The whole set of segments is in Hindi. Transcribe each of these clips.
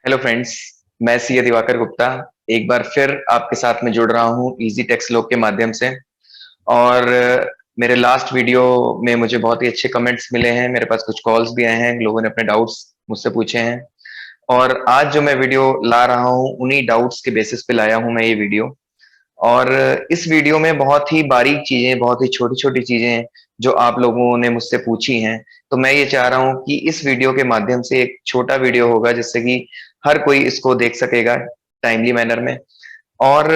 Hello friends. मैं सीए दिवाकर गुप्ता एक बार फिर आपके साथ में जुड़ रहा हूँ इजी टेक्स लॉग के माध्यम से। और मेरे लास्ट वीडियो में मुझे बहुत ही अच्छे कमेंट्स मिले हैं, मेरे पास कुछ कॉल्स भी आए हैं, लोगों ने अपने डाउट्स मुझसे पूछे हैं। और आज जो मैं वीडियो ला रहा हूँ उन्हीं डाउट्स के बेसिस पे लाया हूँ मैं ये वीडियो। और इस वीडियो में बहुत ही बारीक चीजें, बहुत ही छोटी छोटी चीजें जो आप लोगों ने मुझसे पूछी हैं, तो मैं ये चाह रहा हूँ कि इस वीडियो के माध्यम से एक छोटा वीडियो होगा जिससे कि हर कोई इसको देख सकेगा टाइमली मैनर में। और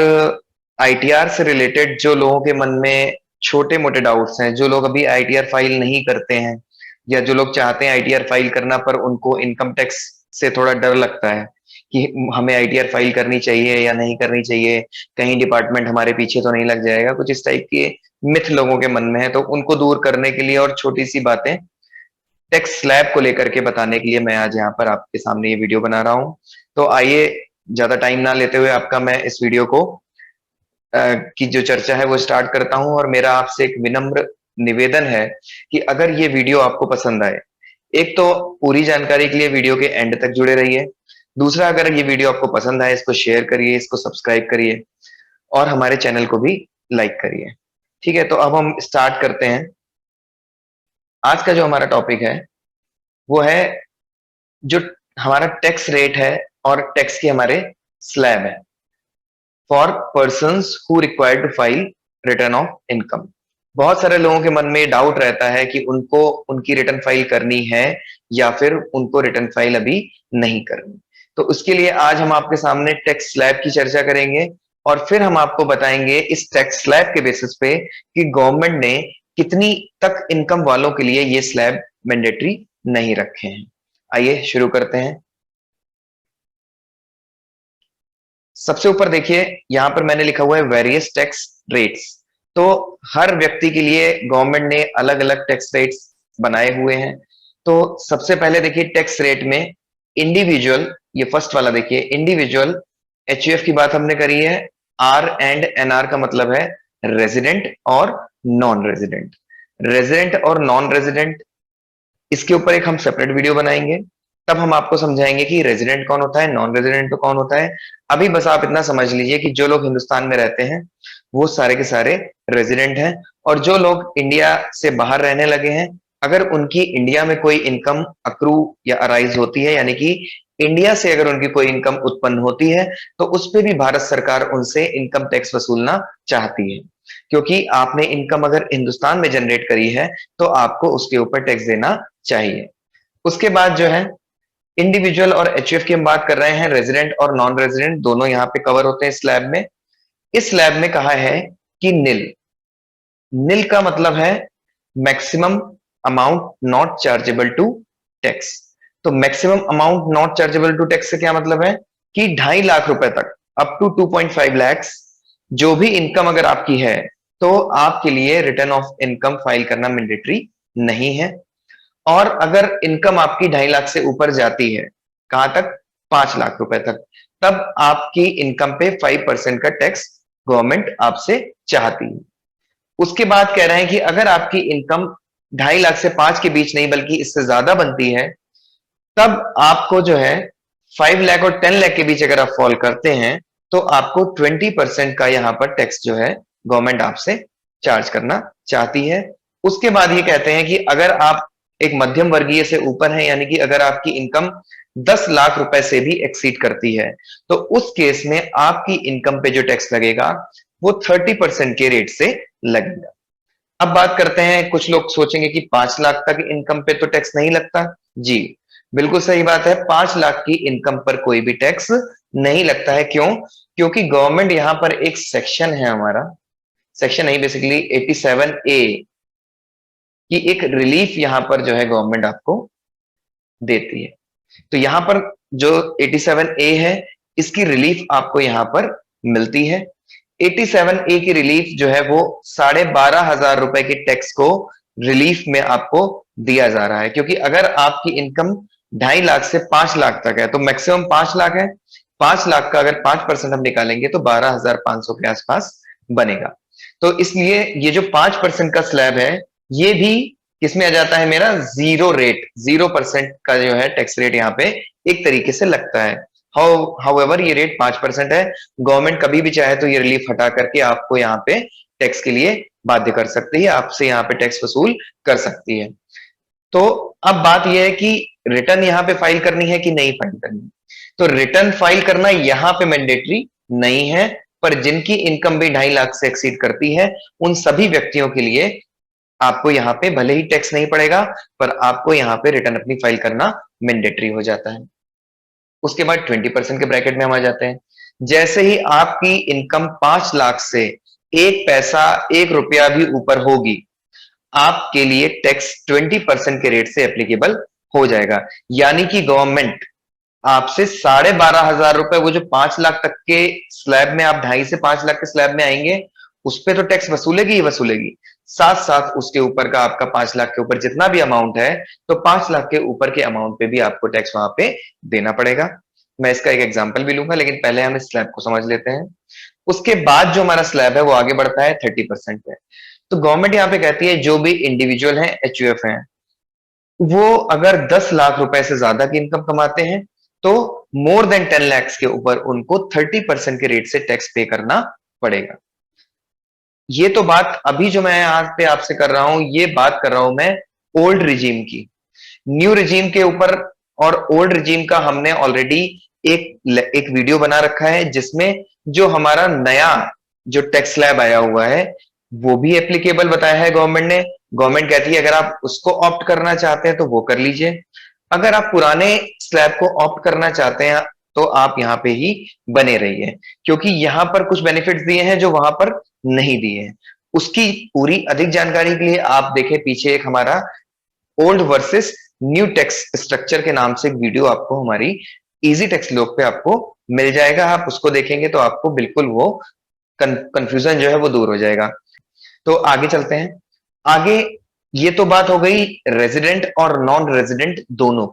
आईटीआर से रिलेटेड जो लोगों के मन में छोटे मोटे डाउट्स हैं, जो लोग अभी आईटीआर फाइल नहीं करते हैं या जो लोग चाहते हैं आईटीआर फाइल करना पर उनको इनकम टैक्स से थोड़ा डर लगता है कि हमें आईटीआर फाइल करनी चाहिए या नहीं करनी चाहिए, कहीं डिपार्टमेंट हमारे पीछे तो नहीं लग जाएगा, कुछ इस टाइप के मिथ लोगों के मन में है। तो उनको दूर करने के लिए और छोटी सी बातें टैक्स स्लैब को लेकर के बताने के लिए मैं आज यहाँ पर आपके सामने ये वीडियो बना रहा हूँ। तो आइए, ज्यादा टाइम ना लेते हुए आपका मैं इस वीडियो को की जो चर्चा है वो स्टार्ट करता हूँ। और मेरा आपसे एक विनम्र निवेदन है कि अगर ये वीडियो आपको पसंद आए, एक तो पूरी जानकारी के लिए वीडियो के एंड तक जुड़े रहिए। दूसरा, अगर ये वीडियो आपको पसंद आए, इसको शेयर करिए, इसको सब्सक्राइब करिए और हमारे चैनल को भी लाइक करिए। ठीक है, तो अब हम स्टार्ट करते हैं। आज का जो हमारा टॉपिक है वो है जो हमारा टैक्स रेट है और टैक्स की हमारे स्लैब है for persons who require to file return of income. बहुत सारे लोगों के मन में डाउट रहता है कि उनको उनकी रिटर्न फाइल करनी है या फिर उनको रिटर्न फाइल अभी नहीं करनी। तो उसके लिए आज हम आपके सामने टैक्स स्लैब की चर्चा करेंगे और फिर हम आपको बताएंगे इस टैक्स स्लैब के बेसिस पे कि गवर्नमेंट ने कितनी तक इनकम वालों के लिए ये स्लैब मैंडेटरी नहीं रखे हैं। आइए शुरू करते हैं। सबसे ऊपर देखिए, यहां पर मैंने लिखा हुआ है वेरियस टैक्स रेट्स। तो हर व्यक्ति के लिए गवर्नमेंट ने अलग अलग टैक्स रेट्स बनाए हुए हैं। तो सबसे पहले देखिए टैक्स रेट में इंडिविजुअल, ये फर्स्ट वाला देखिए, इंडिविजुअल एचयूएफ की बात हमने करी है। आर एंड एनआर का मतलब है रेजिडेंट और नॉन रेजिडेंट। रेजिडेंट और नॉन रेजिडेंट, इसके ऊपर एक हम सेपरेट वीडियो बनाएंगे, तब हम आपको समझाएंगे कि रेजिडेंट कौन होता है, नॉन रेजिडेंट तो कौन होता है। अभी बस आप इतना समझ लीजिए कि जो लोग हिंदुस्तान में रहते हैं वो सारे के सारे रेजिडेंट हैं, और जो लोग इंडिया से बाहर रहने लगे हैं, अगर उनकी इंडिया में कोई इनकम अक्रू या अराइज होती है, यानी कि इंडिया से अगर उनकी कोई इनकम उत्पन्न होती है, तो उस पर भी भारत सरकार उनसे इनकम टैक्स वसूलना चाहती है। क्योंकि आपने इनकम अगर हिंदुस्तान में जनरेट करी है तो आपको उसके ऊपर टैक्स देना चाहिए। उसके बाद जो है इंडिविजुअल और एचयूएफ की हम बात कर रहे हैं, रेजिडेंट और नॉन रेजिडेंट दोनों यहाँ पे कवर होते हैं स्लैब में। इस स्लैब में कहा है कि निल, निल का मतलब है maximum amount not chargeable to tax. तो maximum amount not chargeable to tax से क्या मतलब है कि 2.5 लाख रुपए तक, अप टू 2.5 लैक्स, जो भी इनकम अगर आपकी है तो आपके लिए रिटर्न ऑफ इनकम फाइल करना मैंडेटरी नहीं है। और अगर इनकम आपकी 2.5 लाख से ऊपर जाती है, कहां तक, 5 लाख रुपए तक, तब आपकी इनकम पे 5% का टैक्स गवर्नमेंट आपसे चाहती है। उसके बाद कह रहे हैं कि अगर आपकी इनकम 2.5 लाख से 5 के बीच नहीं बल्कि इससे ज्यादा बनती है, तब आपको जो है 5 लाख और 10 लाख के बीच अगर आप फॉल करते हैं तो आपको 20% का यहाँ पर टैक्स जो है गवर्नमेंट आपसे चार्ज करना चाहती है। उसके बाद ये कहते हैं कि अगर आप एक मध्यम वर्गीय से ऊपर है, यानी कि अगर आपकी इनकम 10 लाख रुपए से भी एक्सीड करती है, तो उस केस में आपकी इनकम पे जो टैक्स लगेगा वो 30% के रेट से लगेगा। अब बात करते हैं, कुछ लोग सोचेंगे कि 5 लाख तक इनकम पे तो टैक्स नहीं लगता। जी, बिल्कुल सही बात है, 5 लाख की इनकम पर कोई भी टैक्स नहीं लगता है। क्यों? क्योंकि गवर्नमेंट यहां पर एक सेक्शन है हमारा, सेक्शन नहीं बेसिकली 87A की एक रिलीफ यहां पर जो है गवर्नमेंट आपको देती है। तो यहां पर जो 87A है, इसकी रिलीफ आपको यहां पर मिलती है। 87A की रिलीफ जो है वो 12,500 रुपए के टैक्स को रिलीफ में आपको दिया जा रहा है। क्योंकि अगर आपकी इनकम 2.5 लाख से 5 लाख तक है तो मैक्सिमम 5 लाख है, 5 लाख का अगर 5% हम निकालेंगे तो 12,500 के आसपास बनेगा। तो इसलिए ये जो 5% का स्लैब है, ये भी किसमें आ जाता है, मेरा जीरो रेट, 0% का जो है टैक्स रेट यहाँ पे एक तरीके से लगता है। हाउएवर ये रेट 5% है। गवर्नमेंट कभी भी चाहे तो ये रिलीफ हटा करके आपको यहाँ पे टैक्स के लिए बाध्य कर सकती है, आपसे यहाँ पे टैक्स वसूल कर सकती है। तो अब बात यह है कि रिटर्न यहाँ पे फाइल करनी है कि नहीं फाइल करनी। तो रिटर्न फाइल करना यहाँ पे मैंडेटरी नहीं है, पर जिनकी इनकम भी 2.5 लाख से एक्सीड करती है उन सभी व्यक्तियों के लिए आपको यहाँ पे भले ही टैक्स नहीं पड़ेगा, पर आपको यहाँ पे रिटर्न अपनी फाइल करना मैंडेटरी हो जाता है। उसके बाद 20% के ब्रैकेट में हम आ जाते हैं। जैसे ही आपकी इनकम 5 लाख से 1 पैसा 1 रुपया भी ऊपर होगी, आपके लिए टैक्स 20% के रेट से एप्लीकेबल हो जाएगा। यानी कि गवर्नमेंट आपसे 12,500 रुपए, वो जो 5 लाख तक के स्लैब में आप 2.5 से 5 लाख के स्लैब में आएंगे, उस पर तो टैक्स वसूलेगी ही वसूलेगी, साथ साथ उसके ऊपर का आपका 5 लाख के ऊपर जितना भी अमाउंट है, तो 5 लाख के ऊपर के अमाउंट पे भी आपको टैक्स वहां पे देना पड़ेगा। मैं इसका एक एग्जांपल भी लूंगा, लेकिन पहले हम इस स्लैब को समझ लेते हैं। उसके बाद जो हमारा स्लैब है वो आगे बढ़ता है 30% पे। तो गवर्नमेंट यहाँ पे कहती है जो भी इंडिविजुअल है, एचयूएफ है, वो अगर 10 लाख रुपए से ज्यादा की इनकम कमाते हैं तो मोर देन 10 lakhs के ऊपर उनको 30% के रेट से टैक्स पे करना पड़ेगा। ये तो बात अभी जो मैं आज पे आपसे कर रहा हूं, ये बात कर रहा हूं मैं ओल्ड रिजीम की। न्यू रिजीम के ऊपर और ओल्ड रिजीम का हमने ऑलरेडी एक वीडियो बना रखा है, जिसमें जो हमारा नया जो टैक्स स्लैब आया हुआ है वो भी एप्लीकेबल बताया है गवर्नमेंट ने। गवर्नमेंट कहती है अगर आप उसको ऑप्ट करना चाहते हैं तो वो कर लीजिए, अगर आप पुराने स्लैब को ऑप्ट करना चाहते हैं तो आप यहाँ पे ही बने रहिए, क्योंकि यहाँ पर कुछ बेनिफिट्स दिए हैं जो वहां पर नहीं दिए हैं। उसकी पूरी अधिक जानकारी के लिए आप देखें पीछे एक हमारा old versus new tax structure के नाम से एक वीडियो आपको हमारी इजी टैक्स लॉग पे आपको मिल जाएगा। आप उसको देखेंगे तो आपको बिल्कुल वो कंफ्यूजन जो है वो दूर हो जाएगा। तो आगे चलते हैं। आगे ये तो बात हो गई रेजिडेंट और नॉन रेजिडेंट दोनों,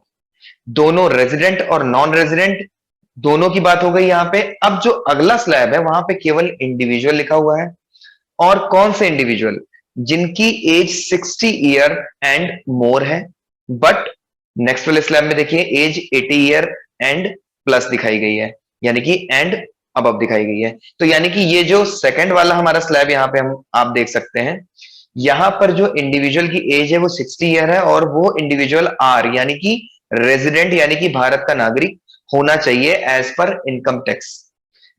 दोनों रेजिडेंट और नॉन रेजिडेंट दोनों की बात हो गई यहाँ पे। अब जो अगला स्लैब है वहां पे केवल इंडिविजुअल लिखा हुआ है, और कौन से इंडिविजुअल, जिनकी एज 60 ईयर एंड मोर है। बट नेक्स्ट वाले स्लैब में देखिए एज 80 ईयर एंड प्लस दिखाई गई है, यानी कि एंड अब दिखाई गई है। तो यानी कि ये जो सेकंड वाला हमारा स्लैब यहाँ पे हम आप देख सकते हैं, यहां पर जो इंडिविजुअल की एज है वो 60 ईयर है, और वो इंडिविजुअल आर यानी कि रेजिडेंट यानी कि भारत का नागरिक होना चाहिए एज पर इनकम टैक्स।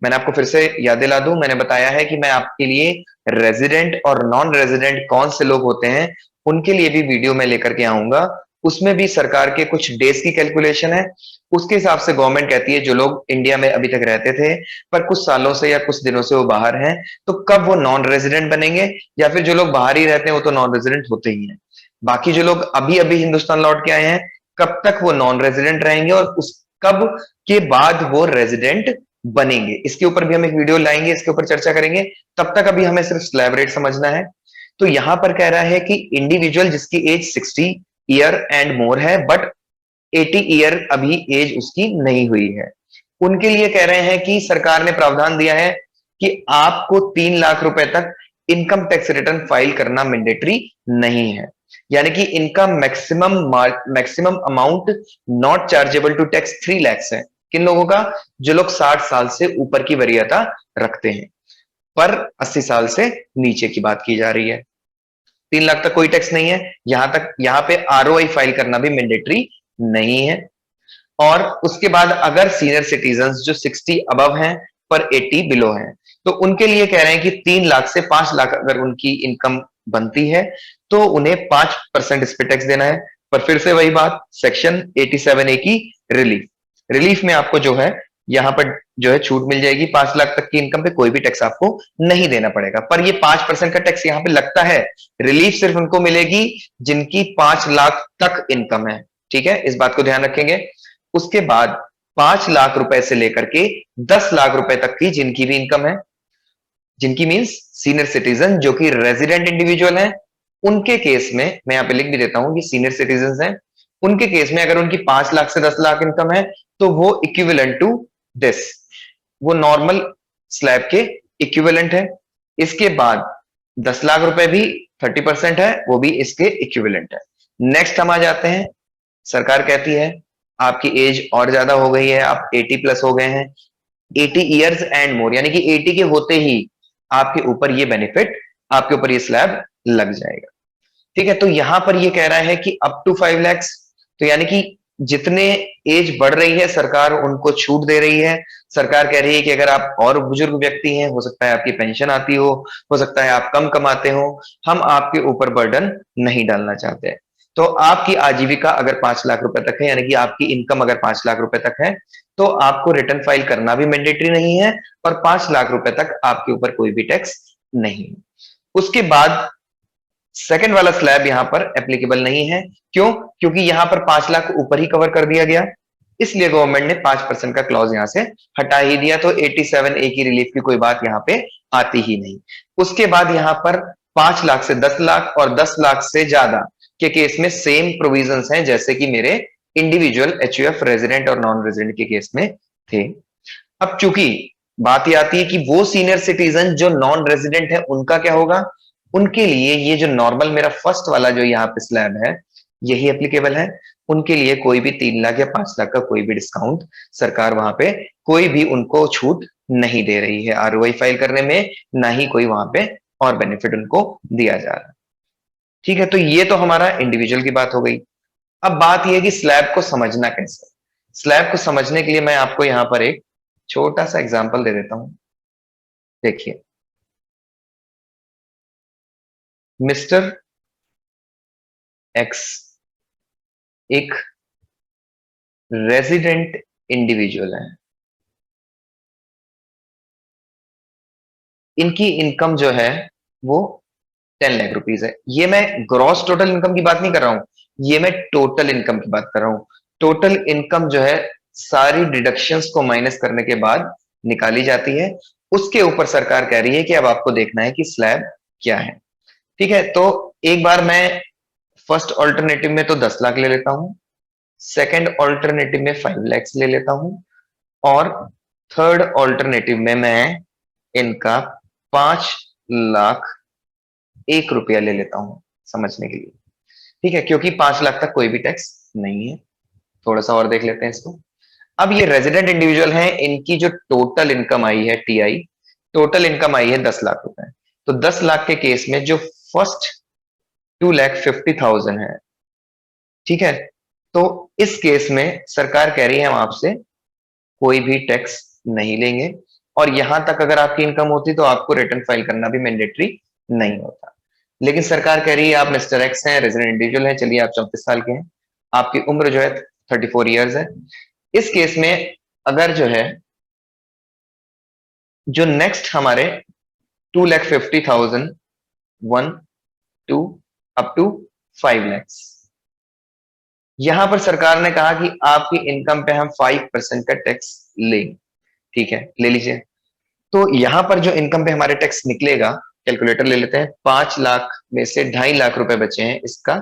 मैंने आपको फिर से याद दिला दूं, मैंने बताया है कि मैं आपके लिए रेजिडेंट और नॉन रेजिडेंट कौन से लोग होते हैं उनके लिए भी वीडियो में लेकर के आऊंगा। उसमें भी सरकार के कुछ डेज की कैलकुलेशन है, उसके हिसाब से गवर्नमेंट कहती है जो लोग इंडिया में अभी तक रहते थे पर कुछ सालों से या कुछ दिनों से वो बाहर हैं, तो कब वो नॉन रेजिडेंट बनेंगे, या फिर जो लोग बाहर ही रहते हैं वो तो नॉन रेजिडेंट होते ही हैं। बाकी जो लोग अभी अभी हिंदुस्तान लौट के आए हैं, कब तक वो नॉन रेजिडेंट रहेंगे और उस कब के बाद वो रेजिडेंट बनेंगे, इसके ऊपर भी हम एक वीडियो लाएंगे, इसके ऊपर चर्चा करेंगे। तब तक अभी हमें सिर्फ स्लैब रेट समझना है। तो यहां पर कह रहा है कि इंडिविजुअल जिसकी एज 60 ईयर एंड मोर है बट 80 ईयर अभी एज उसकी नहीं हुई है, उनके लिए कह रहे हैं कि सरकार ने प्रावधान दिया है कि आपको 3 लाख रुपए तक इनकम टैक्स रिटर्न फाइल करना मैंडेटरी नहीं है। यानी कि इनका maximum amount not chargeable to tax 3 lakhs है। किन लोगों का? जो लोग 60 साल से ऊपर की वरीयता रखते हैं, पर 80 साल से नीचे की बात की जा रही है। 3 लाख तक कोई टैक्स नहीं है, यहां तक यहां पे आरओआई फाइल करना भी मैंडेटरी नहीं है। और उसके बाद अगर सीनियर सिटीजन जो 60 अबव हैं पर 80 बिलो हैं, तो उनके लिए कह रहे हैं कि 3 लाख से 5 लाख अगर उनकी इनकम बनती है तो उन्हें 5% इस पे टैक्स देना है। पर फिर से वही बात, सेक्शन 87A की रिलीफ, रिलीफ में आपको जो है यहां पर जो है छूट मिल जाएगी, 5 लाख तक की इनकम पे कोई भी टैक्स आपको नहीं देना पड़ेगा। पर ये 5% का टैक्स यहां पे लगता है। रिलीफ सिर्फ उनको मिलेगी जिनकी 5 लाख तक इनकम है, ठीक है, इस बात को ध्यान रखेंगे। उसके बाद 5 लाख रुपए से लेकर के 10 लाख रुपए तक की जिनकी भी इनकम है, जिनकी मींस सीनियर सिटीजन जो कि रेजिडेंट इंडिविजुअल है, उनके केस में मैं यहां पे लिख भी देता हूं, ये सीनियर सिटीजन हैं, उनके केस में अगर उनकी 5 लाख से 10 लाख इनकम है तो वो इक्विवेलेंट टू दिस, वो नॉर्मल स्लैब के इक्विवेलेंट है। इसके बाद 10 लाख रुपए भी 30% है, वो भी इसके इक्विवेलेंट है। नेक्स्ट हम आ जाते हैं, सरकार कहती है आपकी एज और ज्यादा हो गई है, आप 80 प्लस हो गए हैं, 80 इयर्स एंड मोर, यानी कि 80 के होते ही आपके ऊपर ये बेनिफिट, आपके ऊपर ये स्लैब लग जाएगा। ठीक है, तो यहां पर ये कह रहा है कि अप टू 5 लाख, तो यानी कि जितने एज बढ़ रही है सरकार उनको छूट दे रही है। सरकार कह रही है कि अगर आप और बुजुर्ग व्यक्ति हैं, हो सकता है आपकी पेंशन आती हो सकता है आप कम कमाते हो, हम आपके ऊपर बर्डन नहीं डालना चाहते। तो आपकी आजीविका अगर 5 लाख रुपए तक है, यानी कि आपकी इनकम अगर 5 लाख रुपए तक है, तो आपको रिटर्न फाइल करना भी मैंडेटरी नहीं है, और 5 लाख रुपए तक आपके ऊपर कोई भी टैक्स नहीं। उसके बाद सेकंड वाला स्लैब यहां पर एप्लीकेबल नहीं है। क्यों? क्योंकि यहां पर 5 लाख ऊपर ही कवर कर दिया गया, इसलिए गवर्नमेंट ने 5% का क्लॉज यहां से हटा ही दिया, तो 87A की रिलीफ की कोई बात यहां पे आती ही नहीं। उसके बाद यहां पर 5 लाख से 10 लाख और 10 लाख से ज्यादा के केस में सेम प्रोविजंस हैं जैसे कि मेरे इंडिविजुअल एचयूएफ रेजिडेंट और नॉन रेजिडेंट के केस में थे। अब चूंकि बात ये आती है कि वो सीनियर सिटीजन जो नॉन रेजिडेंट है उनका क्या होगा, उनके लिए ये जो नॉर्मल मेरा फर्स्ट वाला जो यहाँ पे स्लैब है यही एप्लीकेबल है। उनके लिए कोई भी 3 लाख या 5 लाख का कोई भी डिस्काउंट सरकार वहां पे कोई भी उनको छूट नहीं दे रही है आरओआई फाइल करने में, ना ही कोई वहां पे और बेनिफिट उनको दिया जा रहा है। ठीक है, तो ये तो हमारा इंडिविजुअल की बात हो गई। अब बात यह है कि स्लैब को समझना कैसे। स्लैब को समझने के लिए मैं आपको यहां पर एक छोटा सा एग्जांपल दे देता हूं। देखिए, मिस्टर एक्स एक रेजिडेंट इंडिविजुअल है, इनकी इनकम जो है वो 10 लाख रुपीज है। ये मैं ग्रॉस टोटल इनकम की बात नहीं कर रहा हूं, ये मैं टोटल इनकम की बात कर रहा हूं। टोटल इनकम जो है सारी डिडक्शंस को माइनस करने के बाद निकाली जाती है, उसके ऊपर सरकार कह रही है कि अब आपको देखना है कि स्लैब क्या है। ठीक है, तो एक बार मैं फर्स्ट ऑल्टरनेटिव में तो 10 लाख ले लेता हूं, सेकंड ऑल्टरनेटिव में 5 लाख ले लेता हूं, और थर्ड ऑल्टरनेटिव में मैं इनका 5 लाख 1 रुपया ले लेता हूं समझने के लिए। ठीक है, क्योंकि 5 लाख तक कोई भी टैक्स नहीं है। थोड़ा सा और देख लेते हैं इसको। अब ये रेजिडेंट इंडिविजुअल हैं, इनकी जो टोटल इनकम आई है टीआई, टोटल इनकम आई है 10 लाख रुपए। तो 10 लाख के केस में जो फर्स्ट 2,50,000 है, ठीक है, तो इस केस में सरकार कह रही है हम आपसे कोई भी टैक्स नहीं लेंगे, और यहां तक अगर आपकी इनकम होती तो आपको रिटर्न फाइल करना भी मैंडेटरी नहीं होता। लेकिन सरकार कह रही है आप मिस्टर एक्स हैं, रेजिडेंट इंडिविजुअल हैं, चलिए आप 34 साल के हैं, आपकी उम्र जो है 34 ईयर्स है। इस केस में अगर जो है जो नेक्स्ट हमारे 2,50,000 1 2 अप टू 5 लाख, यहां पर सरकार ने कहा कि आपकी इनकम पे हम 5% का टैक्स लेंगे। ठीक है, ले लीजिए। तो यहां पर जो इनकम पे हमारे टैक्स निकलेगा, कैलकुलेटर ले लेते हैं, 5 लाख में से 2.5 लाख रुपए बचे हैं, इसका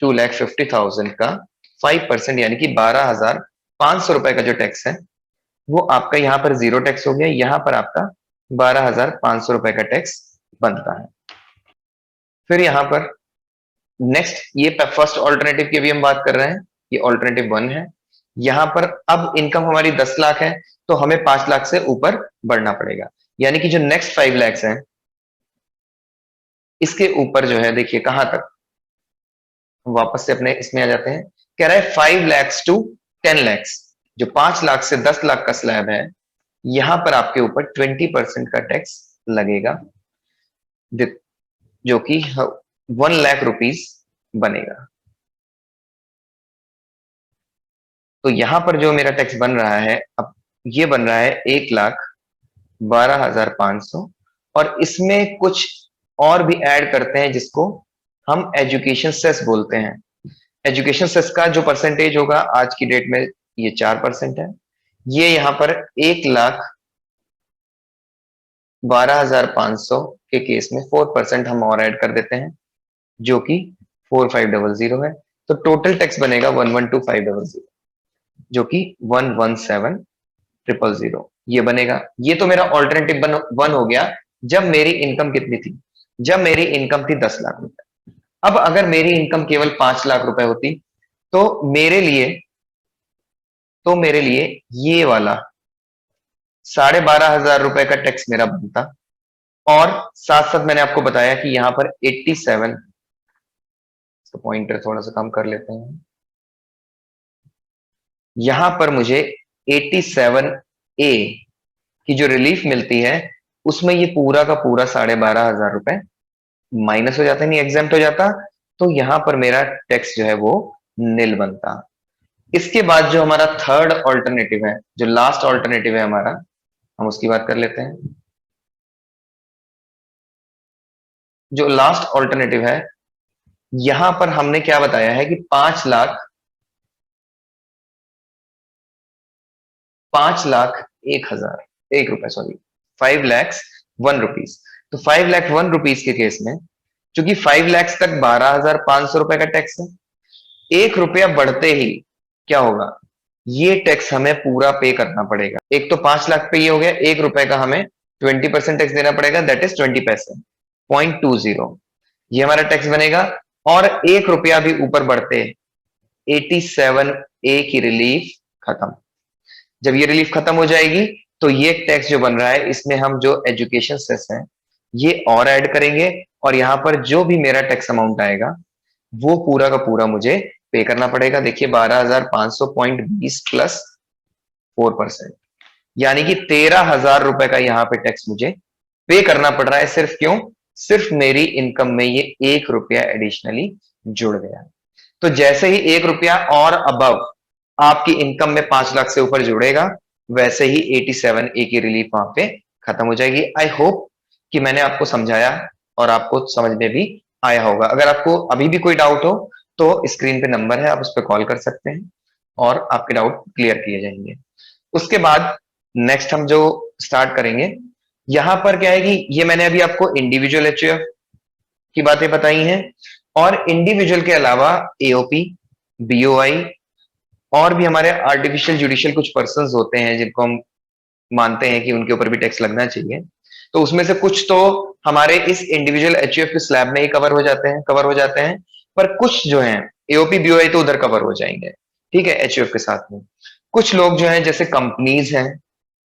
2,50,000 का 5% यानी कि 12,500 रुपए का जो टैक्स है वो आपका यहाँ पर जीरो टैक्स हो गया, यहाँ पर आपका 12,500 रुपए का टैक्स बनता है। फिर यहाँ पर नेक्स्ट ये फर्स्ट ऑल्टरनेटिव की भी हम बात कर रहे हैं, ये ऑल्टरनेटिव 1 है। यहां पर अब इनकम हमारी 10 लाख है, तो हमें 5 लाख से ऊपर बढ़ना पड़ेगा, यानी कि जो नेक्स्ट 5 लाख है इसके ऊपर जो है, देखिए कहां तक, वापस से अपने इसमें आ जाते हैं। कह रहा है 5 lakhs to 10 lakhs, जो 5 लाख से 10 लाख का स्लैब है, यहां पर आपके ऊपर 20% का टैक्स लगेगा, जो कि 1 लाख रुपीज बनेगा। तो यहां पर जो मेरा टैक्स बन रहा है, अब ये बन रहा है 1,12,500, और इसमें कुछ और भी ऐड करते हैं जिसको हम एजुकेशन सेस बोलते हैं। एजुकेशन सेस का जो परसेंटेज होगा आज की डेट में ये 4% है। ये यहाँ पर 1,12,500 के केस में 4% हम और ऐड कर देते हैं, जो कि 4,500 है। तो टोटल टैक्स बनेगा 1,12,500, जो कि 1,17,000 ये बनेगा। ये तो मेरा ऑल्टरनेटिव 1 हो गया जब मेरी इनकम कितनी थी, जब मेरी इनकम थी 10 लाख रुपए। अब अगर मेरी इनकम केवल 5 लाख रुपए होती तो मेरे लिए ये वाला 12,500 रुपए का टैक्स मेरा बनता। और साथ साथ मैंने आपको बताया कि यहां पर 87, तो पॉइंटर थोड़ा सा कम कर लेते हैं, यहां पर मुझे 87A की जो रिलीफ मिलती है उसमें ये पूरा का पूरा 12,500 रुपए माइनस हो जाता है, नहीं एग्जाम्प्ट हो जाता। तो यहां पर मेरा टैक्स जो है वो निल बनता। इसके बाद जो हमारा थर्ड ऑल्टरनेटिव है, जो लास्ट ऑल्टरनेटिव है हमारा, हम उसकी बात कर लेते हैं। जो लास्ट ऑल्टरनेटिव है, यहां पर हमने क्या बताया है कि 5,01,000 एक रुपए, सॉरी, 5,01,000 रुपीज। तो 5,01,000 के केस में, चूंकि 5 लाख तक 12,500 रुपए का टैक्स है, 1 रुपया बढ़ते ही क्या होगा, ये टैक्स हमें पूरा पे करना पड़ेगा। एक तो 5 लाख पे ये हो गया, 1 रुपए का हमें 20% टैक्स देना पड़ेगा, दैट इज 20 पैसे, 0.20, ये हमारा टैक्स बनेगा। और 1 रुपया भी ऊपर बढ़ते 87A की रिलीफ खत्म। जब ये रिलीफ खत्म हो जाएगी तो ये टैक्स जो बन रहा है इसमें हम जो एजुकेशन सेस है ये और ऐड करेंगे, और यहां पर जो भी मेरा टैक्स अमाउंट आएगा वो पूरा का पूरा मुझे पे करना पड़ेगा। देखिए 12,500.20 प्लस 4%, यानी कि 13,000 रुपए का यहाँ पे टैक्स मुझे पे करना पड़ रहा है। सिर्फ क्यों? सिर्फ मेरी इनकम में ये 1 रुपया एडिशनली जुड़ गया। तो जैसे ही 1 रुपया और अबव आपकी इनकम में 5 लाख से ऊपर जुड़ेगा, वैसे ही 87A की रिलीफ वहां पे खत्म हो जाएगी। आई होप कि मैंने आपको समझाया और आपको समझ में भी आया होगा। अगर आपको अभी भी कोई डाउट हो तो स्क्रीन पे नंबर है, आप उस पर कॉल कर सकते हैं और आपके डाउट क्लियर किए जाएंगे। उसके बाद नेक्स्ट हम जो स्टार्ट करेंगे, यहां पर क्या है कि ये मैंने अभी आपको इंडिविजुअल एचयूएफ की बातें बताई हैं, और इंडिविजुअल के अलावा एओपी, बीओआई और भी हमारे आर्टिफिशियल जुडिशियल कुछ पर्संस होते हैं जिनको हम मानते हैं कि उनके ऊपर भी टैक्स लगना चाहिए। तो उसमें से कुछ तो हमारे इस इंडिविजुअल एचयूएफ के स्लैब में ही कवर हो जाते हैं, पर कुछ जो हैं एओपी बीओआई तो उधर कवर हो जाएंगे, ठीक है, एचयूएफ के साथ में। कुछ लोग जो हैं जैसे कंपनीज हैं,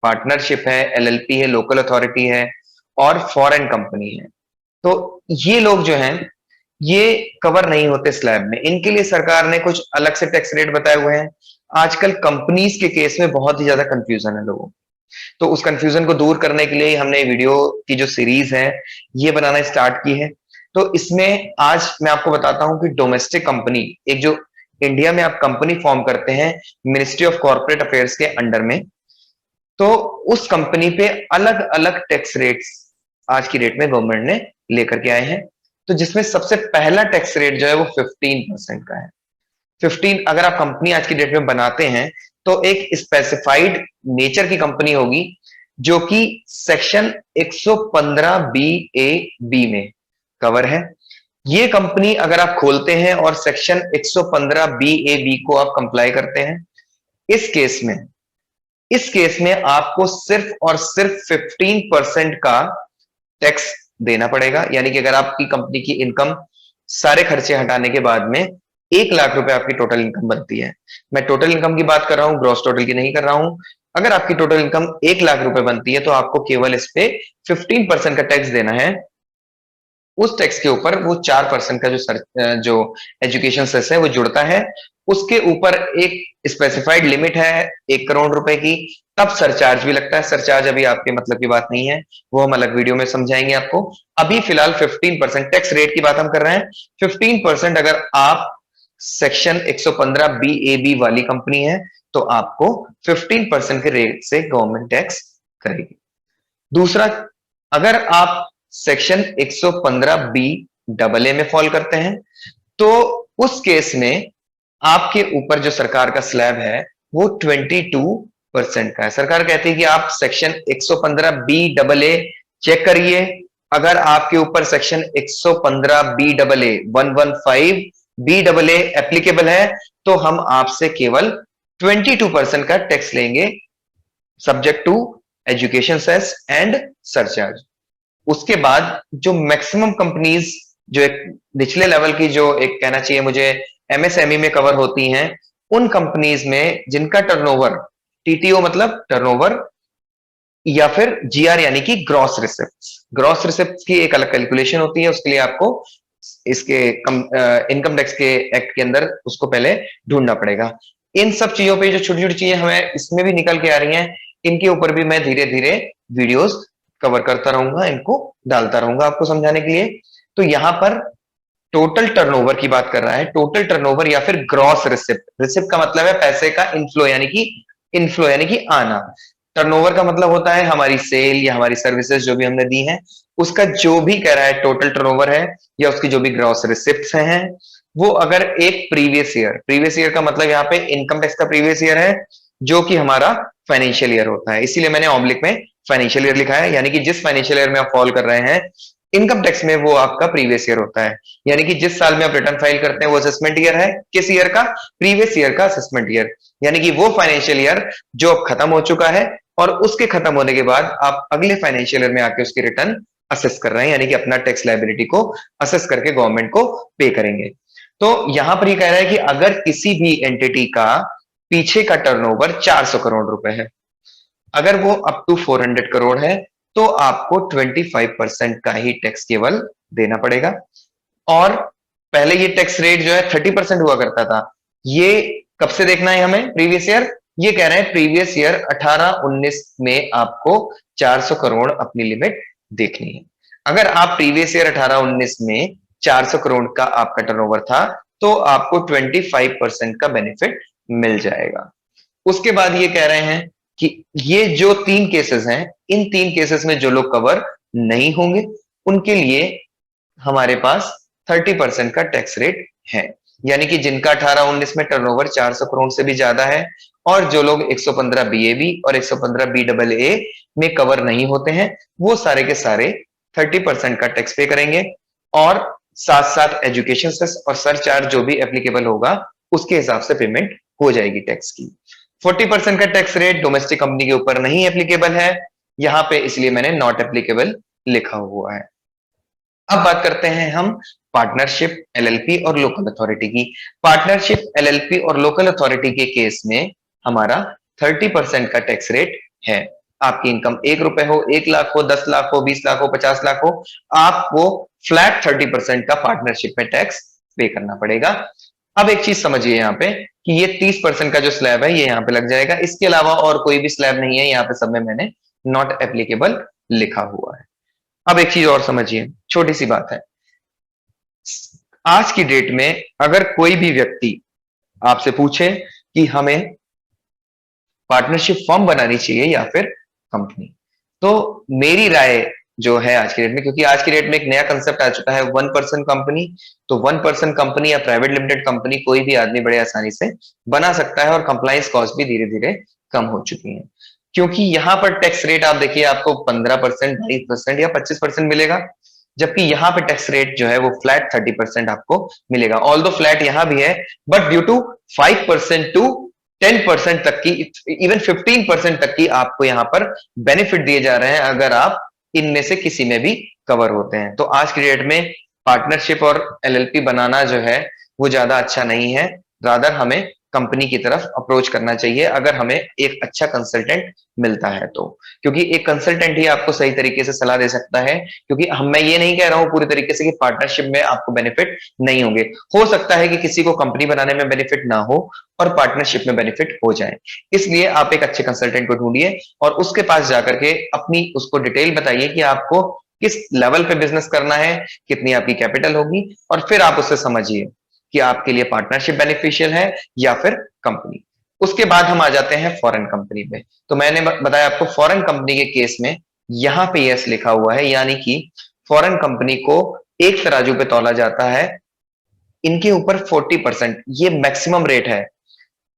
पार्टनरशिप है, एलएलपी है, लोकल अथॉरिटी है और फॉरेन कंपनी है, तो ये लोग जो हैं ये कवर नहीं होते स्लैब में। इनके लिए सरकार ने कुछ अलग से टैक्स रेट बताए हुए हैं। आजकल कंपनीज के केस में बहुत ही ज्यादा कंफ्यूजन है लोगों को, तो उस कंफ्यूजन को दूर करने के लिए हमने वीडियो की जो सीरीज है ये बनाना स्टार्ट की है। तो इसमें आज मैं आपको बताता हूं कि डोमेस्टिक कंपनी, एक जो इंडिया में आप कंपनी फॉर्म करते हैं मिनिस्ट्री ऑफ कॉर्पोरेट अफेयर्स के अंडर में, तो उस कंपनी पे अलग अलग टैक्स रेट्स आज की डेट में गवर्नमेंट ने लेकर के आए हैं। तो जिसमें सबसे पहला टैक्स रेट जो है वो 15% का है। 15, अगर आप कंपनी आज की डेट में बनाते हैं तो एक स्पेसिफाइड नेचर की कंपनी होगी जो कि सेक्शन 115 बी ए बी में कवर है। ये कंपनी अगर आप खोलते हैं और सेक्शन 115 बी ए बी को आप कंप्लाई करते हैं, इस केस में आपको सिर्फ और सिर्फ 15% का टैक्स देना पड़ेगा। यानी कि अगर आपकी कंपनी की इनकम सारे खर्चे हटाने के बाद में 1 लाख रुपए आपकी टोटल इनकम बनती है, मैं टोटल इनकम की बात कर रहा हूं, ग्रॉस टोटल की नहीं कर रहा हूं। अगर आपकी टोटल इनकम 1 लाख रुपए बनती है तो आपको केवल इस पे 15% का टैक्स देना है। उस टैक्स के ऊपर वो 4% का जो एजुकेशन सेस है वो जुड़ता है। उसके ऊपर एक स्पेसिफाइड लिमिट है 1 करोड़ रुपए की, तब सरचार्ज भी लगता है। सरचार्ज अभी आपके मतलब की बात नहीं है, वो हम अलग वीडियो में समझाएंगे आपको। अभी फिलहाल 15% टैक्स रेट की बात हम कर रहे हैं। 15% अगर आप सेक्शन 115 बी ए बी वाली कंपनी है तो आपको 15% के रेट से गवर्नमेंट टैक्स करेगी। दूसरा, अगर आप सेक्शन 115 बी डबल ए में फॉल करते हैं तो उस केस में आपके ऊपर जो सरकार का स्लैब है वो 22% का है। सरकार कहती है कि आप section 115 B double A check करिए, अगर आपके ऊपर section 115 B double A 115 B double A applicable है तो हम आपसे केवल 22% का टैक्स लेंगे, subject to education cess and surcharge. उसके बाद जो मैक्सिमम कंपनीज, जो एक निचले लेवल की, जो एक कहना चाहिए मुझे एमएसएमई में कवर होती हैं उन कंपनीज में जिनका टर्नओवर, टीटीओ मतलब टर्नओवर, या फिर जीआर यानी कि ग्रॉस रिसिप्ट्स। ग्रॉस रिसिप्ट्स की एक अलग कैलकुलेशन होती है, उसके लिए आपको इसके इनकम टैक्स के एक्ट के अंदर उसको पहले ढूंढना पड़ेगा। इन सब चीजों पे जो छोटी छोटी चीजें हमें इसमें भी निकल के आ रही हैं, इनके ऊपर भी मैं धीरे धीरे वीडियोस कवर करता रहूंगा, इनको डालता रहूंगा आपको समझाने के लिए। तो यहाँ पर टोटल टर्नओवर की बात कर रहा है, टोटल टर्नओवर या फिर ग्रॉस रिसिप्ट। रिसिप्ट का मतलब है पैसे का इनफ्लो यानी कि आना। टर्नओवर का मतलब होता है हमारी सेल या हमारी सर्विसेज जो भी हमने दी हैं, उसका जो भी कह रहा है टोटल टर्नओवर है या उसकी जो भी ग्रॉस रिसिप्ट्स हैं, वो अगर एक प्रीवियस ईयर का मतलब यहाँ पे इनकम टैक्स का प्रीवियस ईयर है, जो कि हमारा फाइनेंशियल ईयर होता है। इसीलिए मैंने ऑब्लिक में फाइनेंशियल ईयर लिखा है, यानी कि जिस फाइनेंशियल ईयर में आप फॉल कर रहे हैं इनकम टैक्स में, वो आपका प्रीवियस ईयर होता है। यानी कि जिस साल में आप रिटर्न फाइल करते हैं वो असेसमेंट ईयर है। किस ईयर का? प्रीवियस ईयर का असेसमेंट ईयर, यानी कि वो फाइनेंशियल ईयर जो अब खत्म हो चुका है और उसके खत्म होने के बाद आप अगले फाइनेंशियल ईयर में आके उसकी रिटर्न असेस कर रहे हैं, यानी कि अपना टैक्स लायबिलिटी को असेस करके गवर्नमेंट को पे करेंगे। तो यहां पर ये कह रहा है कि अगर किसी भी एंटिटी का पीछे का टर्नओवर 400 करोड़ रुपए है, अगर वो अप टू 400 करोड़ है, तो आपको 25% का ही टैक्स केवल देना पड़ेगा। और पहले ये टैक्स रेट जो है 30% हुआ करता था। ये कब से देखना है हमें? Previous year. ये कह रहे हैं प्रीवियस ईयर 18-19 में आपको 400 करोड़ अपनी लिमिट देखनी है। अगर आप प्रीवियस ईयर 18-19 में 400 करोड़ का आपका टर्नओवर था, तो आपको 25% का बेनिफिट मिल जाएगा। उसके बाद ये कह रहे हैं कि ये जो 3 केसेस हैं, इन 3 केसेस में जो लोग कवर नहीं होंगे, उनके लिए हमारे पास 30% का टैक्स रेट है। यानी कि जिनका 18-19 में टर्नओवर 400 करोड़ से भी ज्यादा है, और जो लोग 115 बीएबी और 115 बीएए में कवर नहीं होते हैं, वो सारे के सारे 30% का टैक्स पे करेंगे। और साथ साथ एजुकेशन सेस और सरचार्ज जो भी एप्लीकेबल होगा, उसके हिसाब से पेमेंट हो जाएगी टैक्स की। 40% का टैक्स रेट डोमेस्टिक कंपनी के ऊपर नहीं एप्लीकेबल है यहां पे, इसलिए मैंने नॉट एप्लीकेबल लिखा हुआ है। अब बात करते हैं हम पार्टनरशिप, एलएलपी और लोकल अथॉरिटी की। पार्टनरशिप, एलएलपी और लोकल अथॉरिटी के केस में हमारा 30% का टैक्स रेट है। आपकी इनकम 1 रुपए हो, 1 लाख हो, 10 लाख हो, 20 लाख हो, 50 लाख हो, आपको फ्लैट 30% का पार्टनरशिप में टैक्स पे करना पड़ेगा। अब एक चीज समझिए यहाँ पे कि ये 30% का जो स्लैब है ये यहाँ पे लग जाएगा। इसके अलावा और कोई भी स्लैब नहीं है, यहाँ पे सब में मैंने नॉट एप्लीकेबल लिखा हुआ है। अब एक चीज और समझिए, छोटी सी बात है। आज की डेट में अगर कोई भी व्यक्ति आपसे पूछे कि हमें पार्टनरशिप फर्म बनानी चाहिए या फिर कंपनी, तो मेरी राय जो है आज की डेट में, क्योंकि आज की डेट में एक नया कंसेप्ट आ चुका है 1% कंपनी, तो 1% कंपनी या प्राइवेट लिमिटेड कंपनी कोई भी आदमी बड़े आसानी से बना सकता है, और कंप्लायंस कॉस्ट भी धीरे धीरे कम हो चुकी है। क्योंकि यहाँ पर टैक्स रेट आप देखिए, आपको 15%, 20% या 25% मिलेगा, जबकि यहाँ पे टैक्स रेट जो है वो फ्लैट 30% आपको मिलेगा। ऑल दो फ्लैट यहाँ भी है, बट ड्यू टू 5% टू 10% तक की, इवन 15% तक की आपको यहाँ पर बेनिफिट दिए जा रहे हैं अगर आप इनमें से किसी में भी कवर होते हैं। तो आज की डेट में पार्टनरशिप और एलएलपी बनाना जो है वो ज्यादा अच्छा नहीं है, रादर हमें कंपनी की तरफ अप्रोच करना चाहिए अगर हमें एक अच्छा कंसल्टेंट मिलता है तो। क्योंकि एक कंसल्टेंट ही आपको सही तरीके से सलाह दे सकता है। क्योंकि मैं ये नहीं कह रहा हूं पूरी तरीके से कि पार्टनरशिप में आपको बेनिफिट नहीं होंगे, हो सकता है कि किसी को कंपनी बनाने में बेनिफिट ना हो और पार्टनरशिप में बेनिफिट हो जाए। इसलिए आप एक अच्छे कंसल्टेंट को ढूंढिए और उसके पास जाकर के अपनी उसको डिटेल बताइए कि आपको किस लेवल पे बिजनेस करना है, कितनी आपकी कैपिटल होगी, और फिर आप उससे समझिए कि आपके लिए पार्टनरशिप बेनिफिशियल है या फिर कंपनी। उसके बाद हम आ जाते हैं फॉरेन कंपनी पे। तो मैंने बताया आपको फॉरेन कंपनी के केस में यहां पे यस लिखा हुआ है, यानी कि फॉरेन कंपनी को एक तराजू पे तौला जाता है, इनके ऊपर 40%, ये मैक्सिमम रेट है।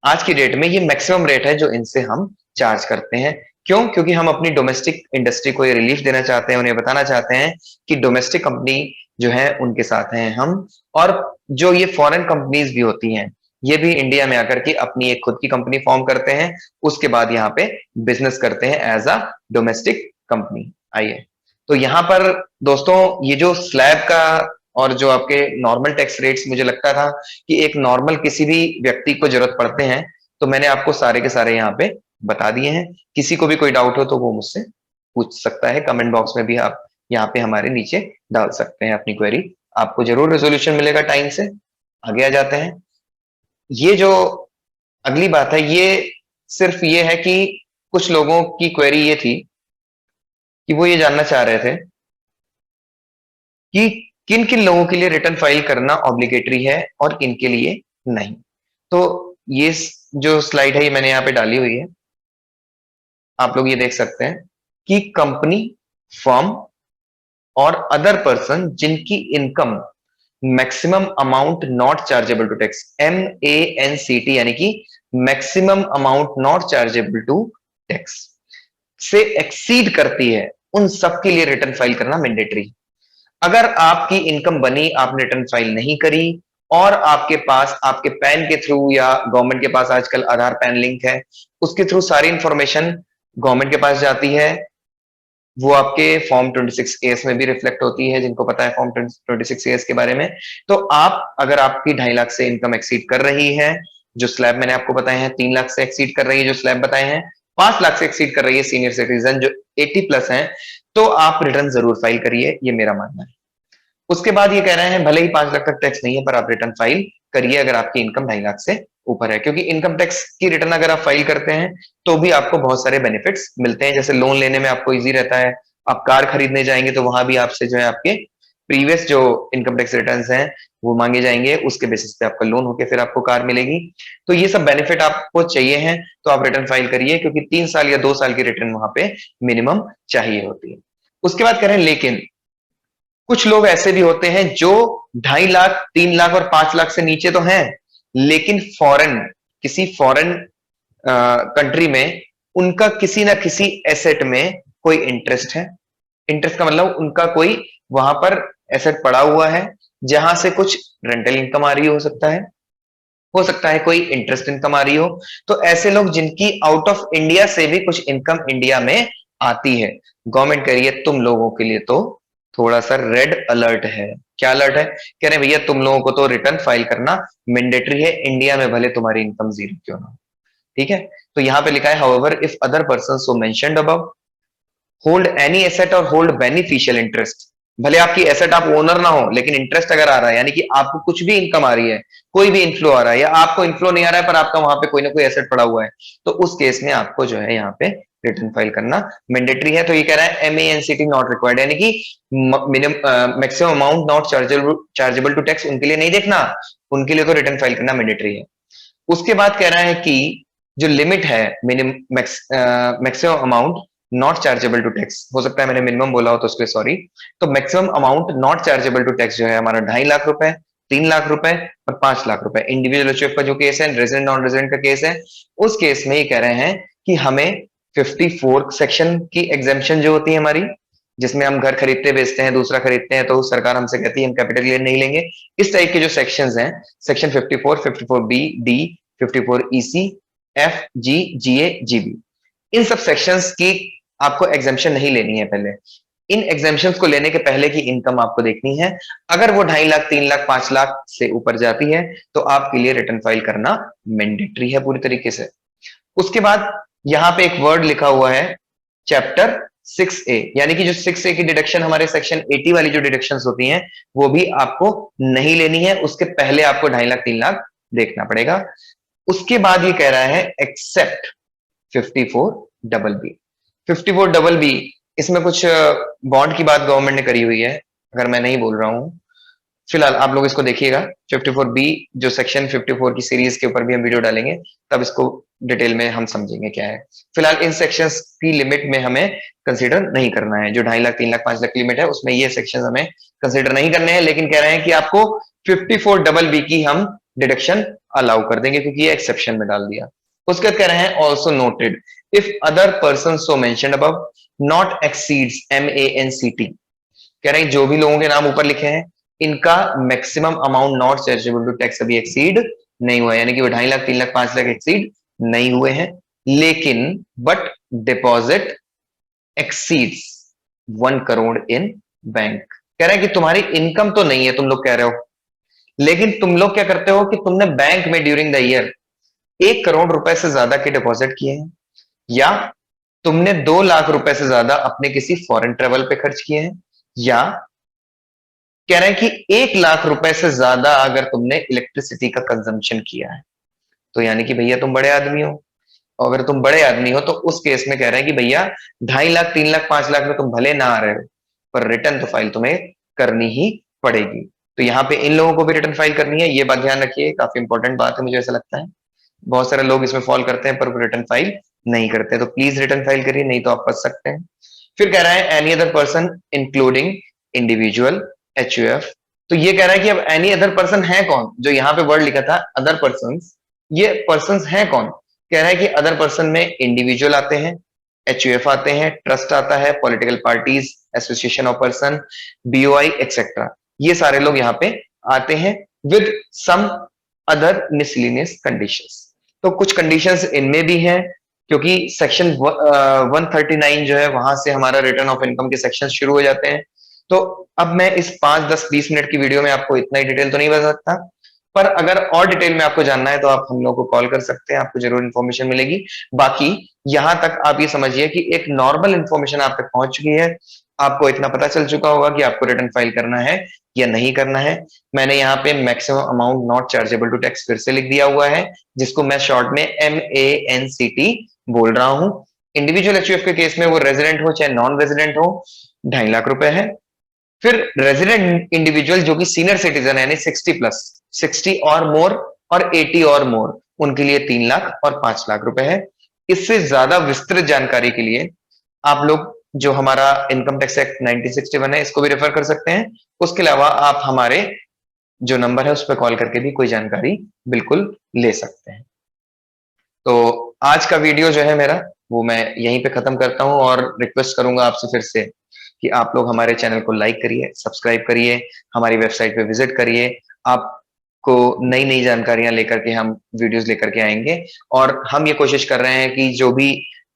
आज की डेट में ये मैक्सिमम रेट है जो इनसे हम चार्ज करते हैं। क्यों? क्योंकि हम अपनी डोमेस्टिक इंडस्ट्री को ये रिलीफ देना चाहते हैं, उन्हें बताना चाहते हैं कि डोमेस्टिक कंपनी जो है उनके साथ हैं हम, और जो ये फॉरेन कंपनीज भी होती हैं ये भी इंडिया में आकर के अपनी एक खुद की कंपनी फॉर्म करते हैं, उसके बाद यहाँ पे बिजनेस करते हैं एज अ डोमेस्टिक कंपनी। आइए, तो यहाँ पर दोस्तों ये जो स्लैब का और जो आपके नॉर्मल टैक्स रेट्स मुझे लगता था कि एक नॉर्मल किसी भी व्यक्ति को जरूरत पड़ते हैं, तो मैंने आपको सारे के सारे यहाँ पे बता दिए हैं। किसी को भी कोई डाउट हो तो वो मुझसे पूछ सकता है, कमेंट बॉक्स में भी आप यहाँ पे हमारे नीचे डाल सकते हैं अपनी क्वेरी, आपको जरूर रेजोल्यूशन मिलेगा टाइम से। आगे आ जाते हैं। ये जो अगली बात है, ये सिर्फ ये है कि कुछ लोगों की क्वेरी ये थी कि वो ये जानना चाह रहे थे कि किन किन लोगों के लिए रिटर्न फाइल करना ऑब्लिगेटरी है और किन के लिए नहीं। तो ये जो स्लाइड है ये मैंने यहाँ पे डाली हुई है, आप लोग ये देख सकते हैं कि कंपनी, फर्म और अदर पर्सन जिनकी income maximum amount not chargeable to tax, MANCT, यानी कि maximum amount not chargeable to tax से एक्सीड करती है, उन सब के लिए रिटर्न फाइल करना मैंडेटरी। अगर आपकी इनकम बनी, आपने रिटर्न फाइल नहीं करी और आपके पास आपके पैन के थ्रू या गवर्नमेंट के पास आजकल आधार पैन लिंक है, उसके थ्रू सारी इंफॉर्मेशन गवर्नमेंट के पास जाती है, वो आपके फॉर्म 26AS में भी रिफ्लेक्ट होती है, जिनको पता है फॉर्म 26AS के बारे में। तो आप अगर आपकी 2.5 लाख से इनकम एक्सीड कर रही है, जो स्लैब मैंने आपको बताए हैं, 3 लाख से एक्सीड कर रही है जो स्लैब बताए हैं, 5 लाख से एक्सीड कर रही है सीनियर सिटीजन जो 80+ हैं, तो आप रिटर्न जरूर फाइल करिए, ये मेरा मानना है। उसके बाद ये कह रहे हैं भले ही 5 लाख तक टैक्स नहीं है पर आप रिटर्न फाइल करिए अगर आपकी इनकम 2.5 लाख से ऊपर है, क्योंकि इनकम टैक्स की रिटर्न अगर आप फाइल करते हैं तो भी आपको बहुत सारे बेनिफिट्स मिलते हैं। जैसे लोन लेने में आपको इजी रहता है, आप कार खरीदने जाएंगे तो वहां भी आपसे जो है आपके प्रीवियस जो इनकम टैक्स रिटर्न्स हैं वो मांगे जाएंगे, उसके बेसिस पे आपका लोन होके फिर आपको कार मिलेगी। तो ये सब बेनिफिट आपको चाहिए हैं तो आप रिटर्न फाइल करिए, क्योंकि 3 साल या 2 साल की रिटर्न वहां पे मिनिमम चाहिए होती है। उसके बाद कह रहे हैं लेकिन कुछ लोग ऐसे भी होते हैं जो 2.5 लाख, 3 लाख और 5 लाख से नीचे तो हैं, लेकिन फॉरेन, किसी फॉरेन कंट्री में उनका किसी ना किसी एसेट में कोई इंटरेस्ट है। इंटरेस्ट का मतलब उनका कोई वहां पर एसेट पड़ा हुआ है जहां से कुछ रेंटल इनकम आ रही हो सकता है कोई इंटरेस्ट इनकम आ रही हो। तो ऐसे लोग जिनकी आउट ऑफ इंडिया से भी कुछ इनकम इंडिया में आती है, गवर्नमेंट कह रही है तुम लोगों के लिए तो थोड़ा सा रेड अलर्ट है। क्या अलर्ट है? कह रहे हैं भैया तुम लोगों को तो रिटर्न फाइल करना मैंडेटरी है, इंडिया में भले तुम्हारी इनकम जीरो क्यों ना हो। ठीक है, तो यहां पे लिखा है however if other person so mentioned above hold any asset और होल्ड बेनिफिशियल इंटरेस्ट, भले आपकी एसेट आप ओनर ना हो लेकिन इंटरेस्ट अगर आ रहा है, यानी कि आपको कुछ भी इनकम आ रही है, कोई भी इनफ्लो आ रहा है, या आपको इनफ्लो नहीं आ रहा है पर आपका वहां पे कोई ना कोई एसेट पड़ा हुआ है, तो उस केस में आपको जो है यहाँ पे रिटर्न फाइल करना मैंडेटरी है। तो ये कह रहा है MANCT नॉट रिक्वायर्ड, यानी कि minimum maximum amount not chargeable to tax उनके लिए नहीं देखना, उनके लिए तो रिटर्न फाइल करना मैंडेटरी है। उसके बाद कह रहा है कि जो लिमिट है minimum maximum amount not chargeable to tax, हो सकता है मैंने मिनिमम बोला हो तो उसके सॉरी, तो maximum amount not chargeable to tax जो है हमारा 2.5 लाख रुपए, 3 लाख रुपए और 5 लाख रुपए। इंडिविजुअल एचयूएफ का जो केस है, रेजिडेंट नॉन रेजिडेंट का केस है, उस केस में ये कह रहे हैं कि हमें 54 सेक्शन की एग्जेम्पशन जो होती है हमारी, जिसमें हम घर खरीदते बेचते हैं, दूसरा खरीदते हैं, तो सरकार हमसे कहती है हम कैपिटल गेन नहीं लेंगे, इस टाइप के जो सेक्शंस हैं, section 54, 54B, D, 54EC, FG, GA, GB, इन सब सेक्शंस की आपको एग्जेम्पशन नहीं लेनी है पहले। इन एग्जेम्पशंस को लेने के पहले की इनकम आपको देखनी है, अगर वो 2.5 लाख, 3 लाख, 5 लाख से ऊपर जाती है तो आपके लिए रिटर्न फाइल करना मैंडेटरी है पूरी तरीके से। उसके बाद यहां पे एक वर्ड लिखा हुआ है चैप्टर 6A, यानी कि जो 6A की डिडक्शन हमारे सेक्शन 80 वाली जो डिडक्शंस होती हैं वो भी आपको नहीं लेनी है, उसके पहले आपको 2.5 लाख, 3 लाख देखना पड़ेगा। उसके बाद ये कह रहा है एक्सेप्ट 54BB। 54BB, इसमें कुछ बॉन्ड की बात गवर्नमेंट ने करी हुई है, अगर मैं नहीं बोल रहा हूं, फिलहाल आप लोग इसको देखिएगा। 54B जो सेक्शन 54 की सीरीज के ऊपर भी हम वीडियो डालेंगे, तब इसको डिटेल में हम समझेंगे क्या है। फिलहाल इन सेक्शंस की लिमिट में हमें कंसीडर नहीं करना है, जो 2.5 लाख, 3 लाख, 5 लाख की लिमिट है उसमें ये सेक्शन हमें कंसीडर नहीं करने हैं, लेकिन कह रहे हैं कि आपको 54BB की हम डिडक्शन अलाउ कर देंगे क्योंकि ये एक्सेप्शन में डाल दिया। उसके बाद कह रहे हैं also noted if other person so mentioned above not exceeds MANCT, कह रहे हैं जो भी लोगों के नाम ऊपर लिखे हैं इनका maximum amount not chargeable to tax अभी एक्सीड नहीं हुआ है, यानी कि वो 2.5 लाख, 3 लाख, 5 लाख एक्सीड नहीं हुए हैं, लेकिन but deposit exceeds 1 crore in bank, कह रहे हैं कि तुम्हारी इनकम तो नहीं है, तुम लोग कह रहे हो, लेकिन तुम लोग क्या करते हो कि तुमने बैंक में ड्यूरिंग द ईयर 1 करोड़ रुपए से ज्यादा के डिपॉजिट किए हैं, या तुमने 2 लाख रुपए से ज्यादा अपने किसी फॉरेन ट्रेवल पे खर्च किए हैं, या कह रहे हैं कि 1 लाख रुपए से ज्यादा अगर तुमने इलेक्ट्रिसिटी का कंजम्पशन किया है, तो यानी कि भैया तुम बड़े आदमी हो। और अगर तुम बड़े आदमी हो तो उस केस में कह रहे हैं कि भैया 2.5 लाख, 3 लाख, 5 लाख में तुम भले ना आ रहे हो, पर रिटर्न तो फाइल तुम्हें करनी ही पड़ेगी। तो यहाँ पे इन लोगों को भी रिटर्न फाइल करनी है, ये बात ध्यान रखिए, काफी इंपॉर्टेंट बात है, मुझे ऐसा लगता है। बहुत सारे लोग इसमें फॉल करते हैं पर रिटर्न फाइल नहीं करते, तो प्लीज रिटर्न फाइल करिए, नहीं तो आप फंस सकते हैं। फिर कह रहा है any other person including individual HUF. तो ये कह रहा है कि अब एनी अदर पर्सन है कौन, जो यहाँ पे वर्ड लिखा था अदर पर्सन, ये पर्सन है कौन। कह रहा है कि अदर पर्सन में इंडिविजुअल आते हैं, एचयूएफ आते हैं, ट्रस्ट आता है, political parties, association of person, BOI etcetera, ये सारे लोग यहाँ पे आते हैं with some other miscellaneous conditions. तो कुछ कंडीशंस इनमें भी हैं, क्योंकि सेक्शन 139 जो है वहां से हमारा रिटर्न ऑफ इनकम के सेक्शन शुरू हो जाते हैं। तो अब मैं इस 5, 10, 20 मिनट की वीडियो में आपको इतना ही डिटेल तो नहीं बता सकता, पर अगर और डिटेल में आपको जानना है तो आप हम लोग को कॉल कर सकते हैं, आपको जरूर इन्फॉर्मेशन मिलेगी। बाकी यहां तक आप ये समझिए कि एक नॉर्मल इन्फॉर्मेशन आप तक पहुंच चुकी है, आपको इतना पता चल चुका होगा कि आपको रिटर्न फाइल करना है या नहीं करना है। मैंने यहाँ पे maximum amount not chargeable to tax फिर से लिख दिया हुआ है, जिसको मैं शॉर्ट में MANCT बोल रहा हूँ। इंडिविजुअल एचयूएफ के केस में वो रेजिडेंट हो चाहे नॉन रेजिडेंट हो, 2.5 लाख रुपए है। फिर रेजिडेंट इंडिविजुअल जो कि सीनियर सिटीजन है, यानी 60+, 60 और मोर और 80 और मोर, उनके लिए 3 लाख और 5 लाख रुपए है। इससे ज्यादा विस्तृत जानकारी के लिए आप लोग जो हमारा इनकम टैक्स एक्ट 1961 है इसको भी रेफर कर सकते हैं। उसके अलावा आप हमारे जो नंबर है उस पर कॉल करके भी कोई जानकारी बिल्कुल ले सकते हैं। तो आज का वीडियो जो है मेरा वो मैं यहीं पे खत्म करता हूं, और रिक्वेस्ट करूंगा आपसे फिर से कि आप लोग हमारे चैनल को लाइक करिए, सब्सक्राइब करिए, हमारी वेबसाइट पे विजिट करिए। आपको नई नई जानकारियां लेकर के हम वीडियोस लेकर के आएंगे, और हम ये कोशिश कर रहे हैं कि जो भी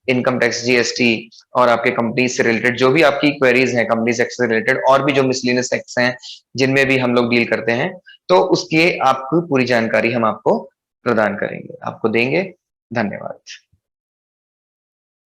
इनकम टैक्स, जीएसटी और आपके कंपनी से रिलेटेड जो भी आपकी क्वेरीज हैं, कंपनी टैक्स से रिलेटेड और भी जो मिसलिनियस टैक्स हैं जिनमें भी हम लोग डील करते हैं, तो उसकी आपको पूरी जानकारी हम आपको प्रदान करेंगे, आपको देंगे। धन्यवाद।